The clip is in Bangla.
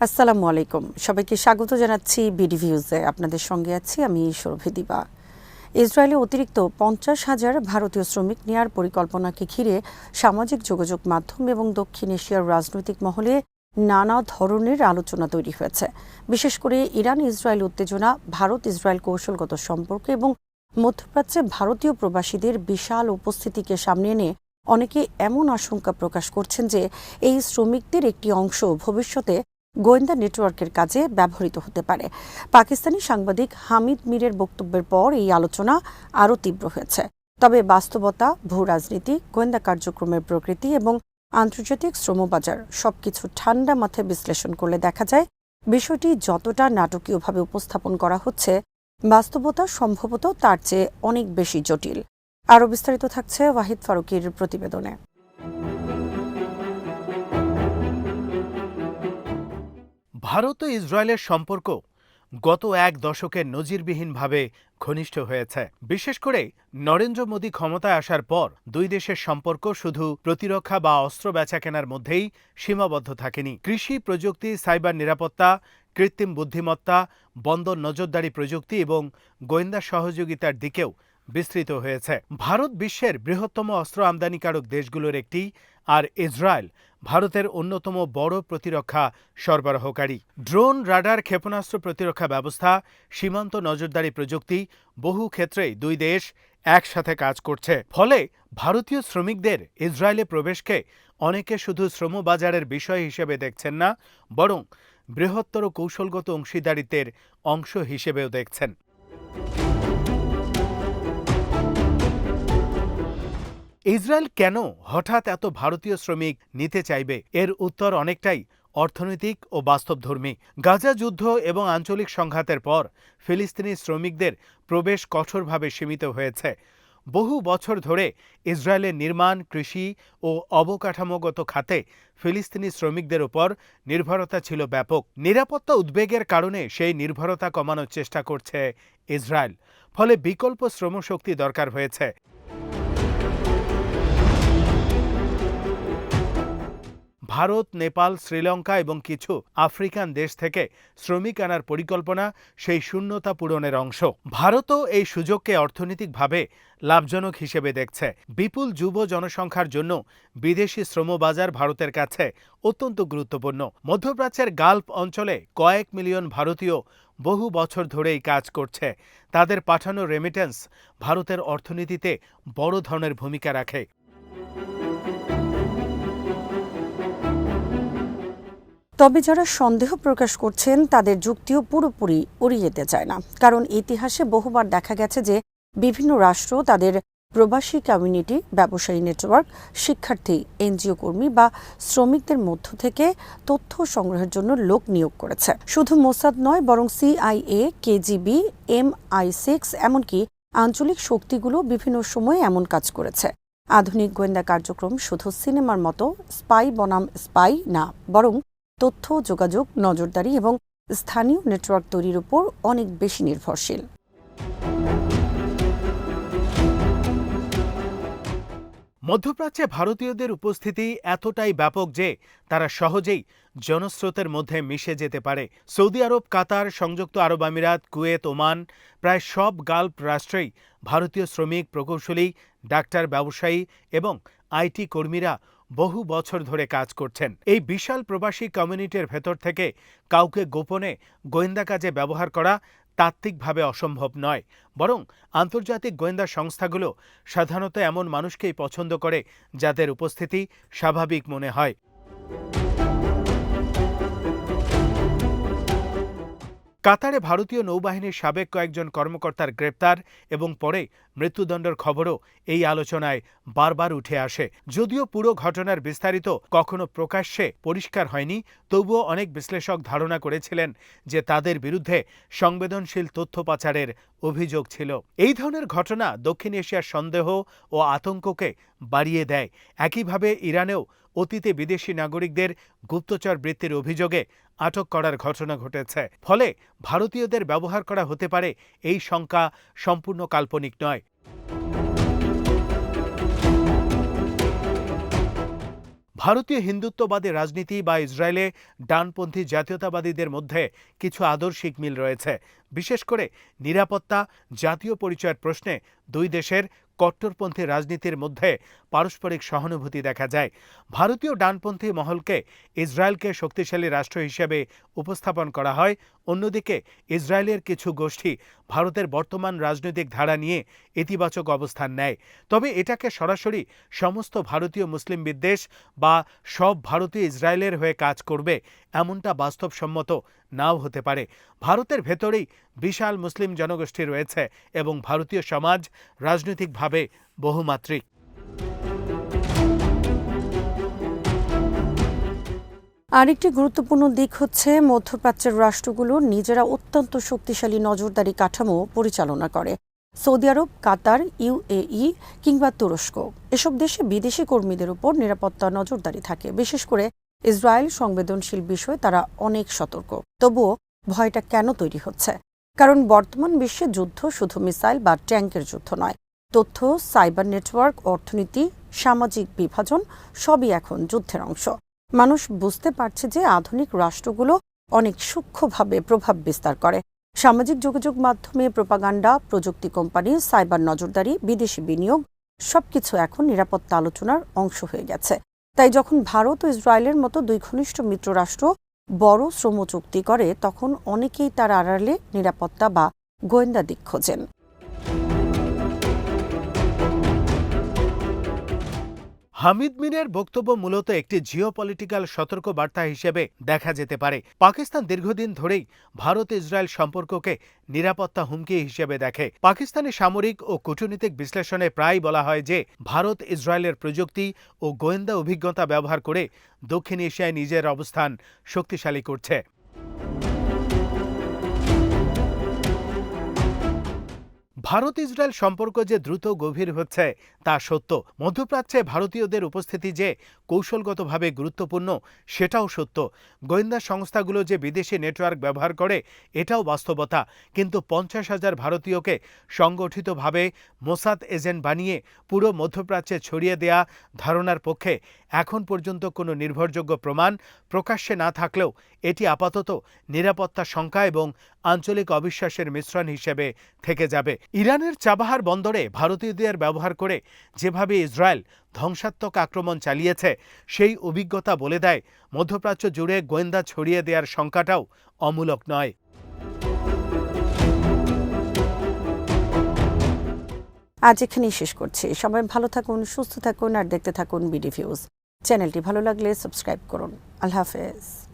আসসালামু আলাইকুম, সবাইকে স্বাগত জানাচ্ছি বিডিভিউজে। আপনাদের সঙ্গে আছি আমি সুরভি দিবা। ইসরায়েলে অতিরিক্ত 50,000 ভারতীয় শ্রমিক নেয়ার পরিকল্পনাকে ঘিরে সামাজিক যোগাযোগ মাধ্যম এবং দক্ষিণ এশিয়ার রাজনৈতিক মহলে নানা ধরনের আলোচনা তৈরি হয়েছে। বিশেষ করে ইরান ইসরায়েল উত্তেজনা, ভারত ইসরায়েল কৌশলগত সম্পর্ক এবং মধ্যপ্রাচ্যে ভারতীয় প্রবাসীদের বিশাল উপস্থিতিকে সামনে এনে অনেকে এমন আশঙ্কা প্রকাশ করছেন যে এই শ্রমিকদের একটি অংশ ভবিষ্যতে গোয়েন্দা নেটওয়ার্কের কাজে ব্যবহৃত হতে পারে। পাকিস্তানি সাংবাদিক হামিদ মিরের বক্তব্যের পর এই আলোচনা আরও তীব্র হয়েছে। তবে বাস্তবতা, ভূ রাজনীতি, গোয়েন্দা কার্যক্রমের প্রকৃতি এবং আন্তর্জাতিক শ্রমবাজার সবকিছু ঠান্ডা মাথায় বিশ্লেষণ করলে দেখা যায় বিষয়টি যতটা নাটকীয়ভাবে উপস্থাপন করা হচ্ছে, বাস্তবতা সম্ভবত তার চেয়ে অনেক বেশি জটিল। আরও বিস্তারিত থাকছে ওয়াহিদ ফারুকীর প্রতিবেদনে। ভারত ও ইসরায়েলের সম্পর্ক গত এক দশকে নজিরবিহীনভাবে ঘনিষ্ঠ হয়েছে। বিশেষ করে নরেন্দ্র মোদী ক্ষমতায় আসার পর দুই দেশের সম্পর্ক শুধু প্রতিরক্ষা বা অস্ত্র বেচাকেনার মধ্যেই সীমাবদ্ধ থাকেনি। কৃষি, প্রযুক্তি, সাইবার নিরাপত্তা, কৃত্রিম বুদ্ধিমত্তা, বন্দর নজরদারি প্রযুক্তি এবং গোয়েন্দা সহযোগিতার দিকেও বিস্তৃত হয়েছে। ভারত বিশ্বের বৃহত্তম অস্ত্র আমদানিকারক দেশগুলোর একটি, আর ইসরায়েল ভারতের অন্যতম বড় প্রতিরক্ষা সরবরাহকারী। ড্রোন, রাডার, ক্ষেপণাস্ত্র প্রতিরক্ষা ব্যবস্থা, সীমান্ত নজরদারি প্রযুক্তি, বহু ক্ষেত্রেই দুই দেশ একসাথে কাজ করছে। ফলে ভারতীয় শ্রমিকদের ইসরায়েলে প্রবেশকে অনেকে শুধু শ্রমবাজারের বিষয় হিসেবে দেখছেন না, বরং বৃহত্তর কৌশলগত অংশীদারিত্বের অংশ হিসেবেও দেখছেন। ইসরায়েল কেন হঠাৎ এত ভারতীয় শ্রমিক নিতে চাইবে? এর উত্তর অনেকটাই অর্থনৈতিক ও বাস্তবধর্মী। গাজা যুদ্ধ এবং আঞ্চলিক সংঘাতের পর ফিলিস্তিনি শ্রমিকদের প্রবেশ কঠোরভাবে সীমিত হয়েছে। বহু বছর ধরে ইসরায়েলের নির্মাণ, কৃষি ও অবকাঠামোগত খাতে ফিলিস্তিনি শ্রমিকদের উপর নির্ভরতা ছিল ব্যাপক। নিরাপত্তা উদ্বেগের কারণে সেই নির্ভরতা কমানোর চেষ্টা করছে ইসরায়েল। ফলে বিকল্প শ্রমশক্তি দরকার হয়েছে। ভারত, নেপাল, শ্রীলঙ্কা এবং কিছু আফ্রিকান দেশ থেকে শ্রমিক আনার পরিকল্পনা সেই শূন্যতা পূরণের অংশ। ভারতও এই সুযোগকে অর্থনৈতিকভাবে লাভজনক হিসেবে দেখছে। বিপুল যুব জনসংখ্যার জন্য বিদেশি শ্রমবাজার ভারতের কাছে অত্যন্ত গুরুত্বপূর্ণ। মধ্যপ্রাচ্যের গালফ অঞ্চলে কয়েক মিলিয়ন ভারতীয় বহু বছর ধরেই কাজ করছে। তাদের পাঠানো রেমিটেন্স ভারতের অর্থনীতিতে বড় ধরনের ভূমিকা রাখে। তবে যারা সন্দেহ প্রকাশ করছেন তাদের যুক্তিও পুরোপুরি উড়িয়ে যেতে চায় না। কারণ ইতিহাসে বহুবার দেখা গেছে যে বিভিন্ন রাষ্ট্র তাদের প্রবাসী কমিউনিটি, ব্যবসায়ী নেটওয়ার্ক, শিক্ষার্থী, এনজিও কর্মী বা শ্রমিকদের মধ্য থেকে তথ্য সংগ্রহের জন্য লোক নিয়োগ করেছে। শুধু মোসাদ নয়, বরং CIA, KGB, MI6 এমনকি আঞ্চলিক শক্তিগুলো বিভিন্ন সময়ে এমন কাজ করেছে। আধুনিক গোয়েন্দা কার্যক্রম শুধু সিনেমার মতো স্পাই বনাম স্পাই না, বরং তথ্য, যোগাযোগ, নজরদারি এবং স্থানীয় নেটওয়ার্ক তৈরির উপর অনেক বেশি নির্ভরশীল। মধ্যপ্রাচ্যে ভারতীয়দের উপস্থিতি এতটাই ব্যাপক যে তারা সহজেই জনস্রোতের মধ্যে মিশে যেতে পারে। সৌদি আরব, কাতার, সংযুক্ত আরব আমিরাত, কুয়েত, ওমান, প্রায় সব গালফ রাষ্ট্রেই ভারতীয় শ্রমিক, প্রকৌশলী, ডাক্তার, ব্যবসায়ী এবং IT কর্মীরা বহু বছর ধরে কাজ করছেন। এই বিশাল প্রবাসী কমিউনিটির ভেতর থেকে কাউকে গোপনে গোয়েন্দা কাজে ব্যবহার করা তাত্ত্বিকভাবে অসম্ভব নয়, বরং আন্তর্জাতিক গোয়েন্দা সংস্থাগুলো সাধারণত এমন মানুষকেই পছন্দ করে যাদের উপস্থিতি স্বাভাবিক মনে হয়। কাতারে ভারতীয় নৌবাহিনীর সাবেক কয়েকজন কর্মকর্তার গ্রেপ্তার এবং পরে মৃত্যুদণ্ডের খবরও এই আলোচনায় বারবার উঠে আসে। যদিও পুরো ঘটনার বিস্তারিত কখনো প্রকাশ্যে পরিষ্কার হয়নি, তবুও অনেক বিশ্লেষক ধারণা করেছিলেন যে তাদের বিরুদ্ধে সংবেদনশীল তথ্য পাচারের অভিযোগ ছিল। এই ধরনের ঘটনা দক্ষিণ এশিয়ার সন্দেহ ও আতঙ্ককে বাড়িয়ে দেয়। একইভাবে ইরানেও অতীতে বিদেশি নাগরিকদের গুপ্তচর বৃত্তির অভিযোগে আটক করার ঘটনা ঘটেছে। ফলে ভারতীয়দের ব্যবহার করা হতে পারে, এই শঙ্কা সম্পূর্ণ কাল্পনিক নয়। ভারতীয় হিন্দুত্ববাদী রাজনীতি বা ইসরায়েলে ডানপন্থী জাতীয়তাবাদীদের মধ্যে কিছু আদর্শিক মিল রয়েছে। বিশেষ করে নিরাপত্তা, জাতীয় পরিচয়ের প্রশ্নে দুই দেশের কট্টরপন্থী রাজনীতির মধ্যে পারস্পরিক সহানুভূতি দেখা যায়। ভারতীয় ডানপন্থী মহলকে ইসরায়েলকে শক্তিশালী রাষ্ট্র হিসেবে উপস্থাপন করা হয়, অন্যদিকে ইসরায়েলের কিছু গোষ্ঠী ভারতের বর্তমান রাজনৈতিক ধারা নিয়ে ইতিবাচক অবস্থান নেয়। তবে এটাকে সরাসরি সমস্ত ভারতীয় মুসলিম বিদ্বেষ বা সব ভারতীয় ইসরায়েলের হয়ে কাজ করবে এমনটা বাস্তবসম্মত নাও হতে পারে। ভারতের ভেতরেই বিশাল মুসলিম জনগোষ্ঠী রয়েছে এবং ভারতীয় সমাজ রাজনৈতিকভাবে বহুমাত্রিক। আরেকটি গুরুত্বপূর্ণ দিক হচ্ছে মধ্যপ্রাচ্যের রাষ্ট্রগুলো নিজেরা অত্যন্ত শক্তিশালী নজরদারি কাঠামো পরিচালনা করে। সৌদি আরব, কাতার, ইউএই কিংবা তুরস্ক এসব দেশে বিদেশি কর্মীদের উপর নিরাপত্তা নজরদারি থাকে। বিশেষ করে ইসরায়েল সংবেদনশীল বিষয়ে তারা অনেক সতর্ক। তবুও ভয়টা কেন তৈরি হচ্ছে? কারণ বর্তমান বিশ্বে যুদ্ধ শুধু মিসাইল বা ট্যাঙ্কের যুদ্ধ নয়। তথ্য, সাইবার নেটওয়ার্ক, অর্থনীতি, সামাজিক বিভাজন সবই এখন যুদ্ধের অংশ। মানুষ বুঝতে পারছে যে আধুনিক রাষ্ট্রগুলো অনেক সূক্ষ্মভাবে প্রভাব বিস্তার করে। সামাজিক যোগাযোগ মাধ্যমে, প্রোপাগান্ডা, প্রযুক্তি কোম্পানি, সাইবার নজরদারি, বিদেশি বিনিয়োগ সবকিছু এখন নিরাপত্তা আলোচনার অংশ হয়ে গেছে। তাই যখন ভারত ও ইসরায়েলের মতো দুই ঘনিষ্ঠ মিত্র রাষ্ট্র বড় শ্রম চুক্তি করে, তখন অনেকেই তার আড়ালে নিরাপত্তা বা গোয়েন্দা দিক খোঁজেন। হামিদ মিরের বক্তব্য মূলত একটি জিওপলিটিক্যাল সতর্কবার্তা হিসেবে দেখা যেতে পারে। পাকিস্তান দীর্ঘদিন ধরেই ভারত ইসরায়েল সম্পর্ককে নিরাপত্তা হুমকি হিসেবে দেখে। পাকিস্তানি সামরিক ও কূটনৈতিক বিশ্লেষণে প্রায় বলা হয় যে ভারত ইসরায়েলের প্রযুক্তি ও গোয়েন্দা অভিজ্ঞতা ব্যবহার করে দক্ষিণ এশিয়ায় নিজের অবস্থান শক্তিশালী করছে। ভারত ইসরায়েল সম্পর্ক যে দ্রুত গভীর হচ্ছে তা সত্য। মধ্যপ্রাচ্যে ভারতীয়দের উপস্থিতি যে কৌশলগতভাবে গুরুত্বপূর্ণ সেটাও সত্য। গোয়েন্দা সংস্থাগুলো যে বিদেশি নেটওয়ার্ক ব্যবহার করে এটাও বাস্তবতা। কিন্তু 50,000 ভারতীয়কে সংগঠিতভাবে মোসাদ এজেন্ট বানিয়ে পুরো মধ্যপ্রাচ্যে ছড়িয়ে দেয়া ধারণার পক্ষে এখন পর্যন্ত কোনো নির্ভরযোগ্য প্রমাণ প্রকাশ্যে না থাকলেও এটি আপাতত নিরাপত্তা শঙ্কা এবং আঞ্চলিক অবিশ্বাসের মিশ্রণ হিসেবে থেকে যাবে। ইরানের চাবাহার বন্দরে ভারতীয়দের ব্যবহার করে যেভাবে ইসরায়েল ধ্বংসাত্মক আক্রমণ চালিয়েছে সেই অভিজ্ঞতা বলে দেয় মধ্যপ্রাচ্য জুড়ে গোয়েন্দা ছড়িয়ে দেওয়ার শঙ্কাটাও অমূলক নয়। আজ এখানেই শেষ করছি। সবাই ভালো থাকুন, সুস্থ থাকুন আর দেখতে থাকুন বিডি ভিউজ। চ্যানেলটি ভালো লাগলে সাবস্ক্রাইব করুন। আল্লাহ হাফেজ।